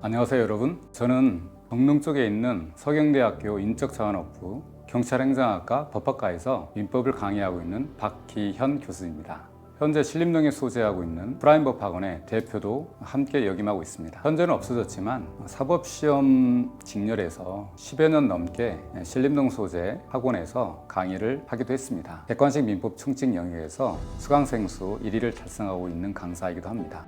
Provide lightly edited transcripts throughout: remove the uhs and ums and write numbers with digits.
안녕하세요 여러분. 저는 강릉 쪽에 있는 서경대학교 인적자원학부 경찰행정학과 법학과에서 민법을 강의하고 있는 박기현 교수입니다. 현재 신림동에 소재하고 있는 프라임법학원의 대표도 함께 역임하고 있습니다. 현재는 없어졌지만 사법시험 직렬에서 10여 년 넘게 신림동 소재 학원에서 강의를 하기도 했습니다. 객관식 민법 총칙 영역에서 수강생수 1위를 달성하고 있는 강사이기도 합니다.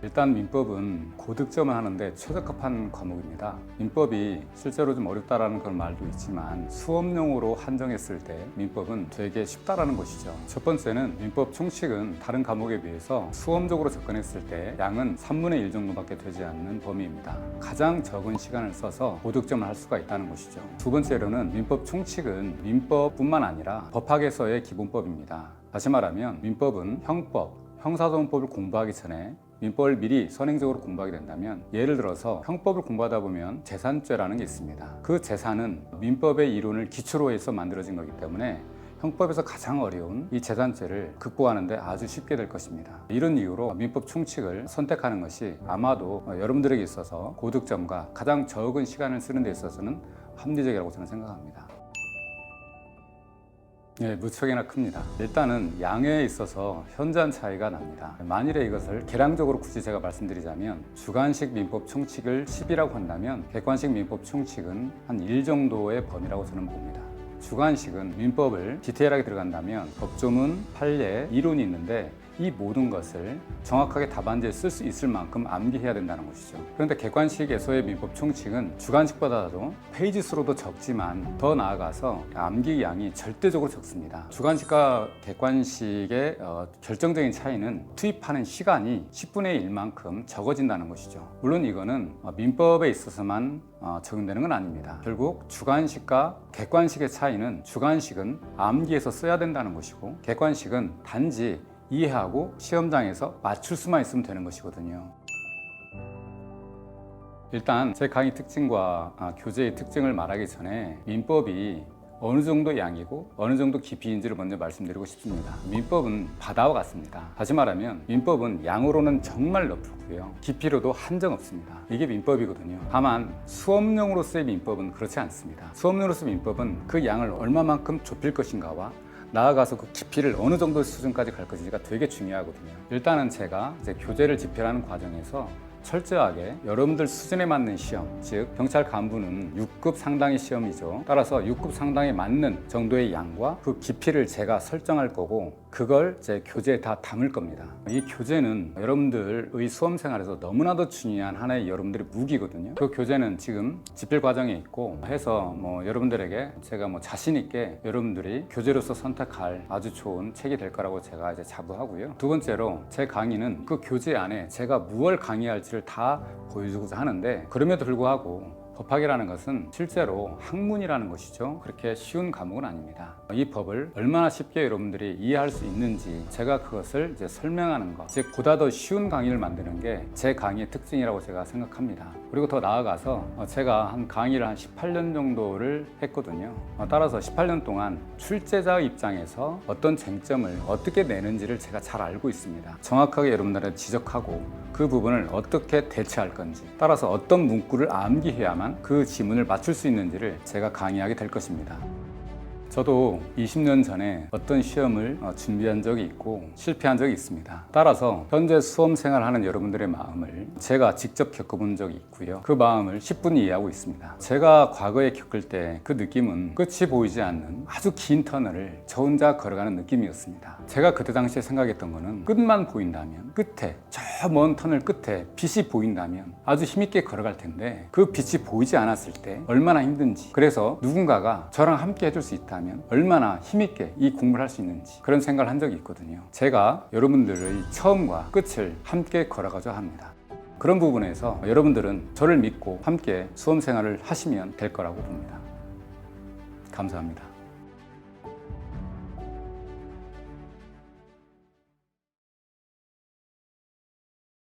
일단 민법은 고득점을 하는데 최적합한 과목입니다. 민법이 실제로 좀 어렵다라는 그런 말도 있지만 수업용으로 한정했을 때 민법은 되게 쉽다라는 것이죠. 첫 번째는 민법 총칙은 다른 과목에 비해서 수험적으로 접근했을 때 양은 3분의 1 정도밖에 되지 않는 범위입니다. 가장 적은 시간을 써서 고득점을 할 수가 있다는 것이죠. 두 번째로는 민법 총칙은 민법뿐만 아니라 법학에서의 기본법입니다. 다시 말하면 민법은 형법, 형사소송법을 공부하기 전에 민법을 미리 선행적으로 공부하게 된다면, 예를 들어서 형법을 공부하다 보면 재산죄라는 게 있습니다. 그 재산은 민법의 이론을 기초로 해서 만들어진 거기 때문에 형법에서 가장 어려운 이 재산죄를 극복하는데 아주 쉽게 될 것입니다. 이런 이유로 민법 총칙을 선택하는 것이 아마도 여러분들에게 있어서 고득점과 가장 적은 시간을 쓰는 데 있어서는 합리적이라고 저는 생각합니다. 네, 무척이나 큽니다. 일단은 양에 있어서 현저한 차이가 납니다. 만일에 이것을 계량적으로 굳이 제가 말씀드리자면, 주관식 민법 총칙을 10이라고 한다면 객관식 민법 총칙은 한 1 정도의 범위라고 저는 봅니다. 주관식은 민법을 디테일하게 들어간다면 법조문, 판례, 이론이 있는데 이 모든 것을 정확하게 답안지에 쓸 수 있을 만큼 암기해야 된다는 것이죠. 그런데 객관식에서의 민법 총칙은 주관식보다도 페이지 수로도 적지만 더 나아가서 암기 양이 절대적으로 적습니다. 주관식과 객관식의 결정적인 차이는 투입하는 시간이 10분의 1만큼 적어진다는 것이죠. 물론 이거는 민법에 있어서만 적용되는 건 아닙니다. 결국 주관식과 객관식의 차이는, 주관식은 암기해서 써야 된다는 것이고 객관식은 단지 이해하고 시험장에서 맞출 수만 있으면 되는 것이거든요. 일단 제 강의 특징과 교재의 특징을 말하기 전에 민법이 어느 정도 양이고 어느 정도 깊이인지를 먼저 말씀드리고 싶습니다. 민법은 바다와 같습니다. 다시 말하면 민법은 양으로는 정말 넓고요, 깊이로도 한정 없습니다. 이게 민법이거든요. 다만 수업용으로서의 민법은 그렇지 않습니다. 수업용으로서의 민법은 그 양을 얼마만큼 좁힐 것인가와 나아가서 그 깊이를 어느 정도 수준까지 갈 것인지가 되게 중요하거든요. 일단은 제가 이제 교재를 집필하는 과정에서 철저하게 여러분들 수준에 맞는 시험, 즉 경찰 간부는 6급 상당의 시험이죠. 따라서 6급 상당에 맞는 정도의 양과 그 깊이를 제가 설정할 거고, 그걸 제 교재에 다 담을 겁니다. 이 교재는 여러분들의 수험 생활에서 너무나도 중요한 하나의 여러분들의 무기거든요. 그 교재는 지금 집필 과정에 있고 해서 여러분들에게 제가 자신 있게 여러분들이 교재로서 선택할 아주 좋은 책이 될 거라고 제가 이제 자부하고요. 두 번째로 제 강의는 그 교재 안에 제가 무엇을 강의할지를 다 보여주고자 하는데, 그럼에도 불구하고 법학이라는 것은 실제로 학문이라는 것이죠. 그렇게 쉬운 과목은 아닙니다. 이 법을 얼마나 쉽게 여러분들이 이해할 수 있는지 제가 그것을 이제 설명하는 것, 즉 보다 더 쉬운 강의를 만드는 게 제 강의의 특징이라고 제가 생각합니다. 그리고 더 나아가서 제가 강의를 한 18년 정도를 했거든요. 따라서 18년 동안 출제자 입장에서 어떤 쟁점을 어떻게 내는지를 제가 잘 알고 있습니다. 정확하게 여러분들한테 지적하고 그 부분을 어떻게 대처할 건지, 따라서 어떤 문구를 암기해야만 그 지문을 맞출 수 있는지를 제가 강의하게 될 것입니다. 저도 20년 전에 어떤 시험을 준비한 적이 있고 실패한 적이 있습니다. 따라서 현재 수험 생활하는 여러분들의 마음을 제가 직접 겪어본 적이 있고요, 그 마음을 10분이 이해하고 있습니다. 제가 과거에 겪을 때 그 느낌은 끝이 보이지 않는 아주 긴 터널을 저 혼자 걸어가는 느낌이었습니다. 제가 그때 당시에 생각했던 거는, 끝만 보인다면, 끝에 저 먼 터널 끝에 빛이 보인다면 아주 힘있게 걸어갈 텐데, 그 빛이 보이지 않았을 때 얼마나 힘든지, 그래서 누군가가 저랑 함께 해줄 수 있다면 얼마나 힘있게 이 공부를 할 수 있는지, 그런 생각을 한 적이 있거든요. 제가 여러분들의 처음과 끝을 함께 걸어가자 합니다. 그런 부분에서 여러분들은 저를 믿고 함께 수험 생활을 하시면 될 거라고 봅니다. 감사합니다.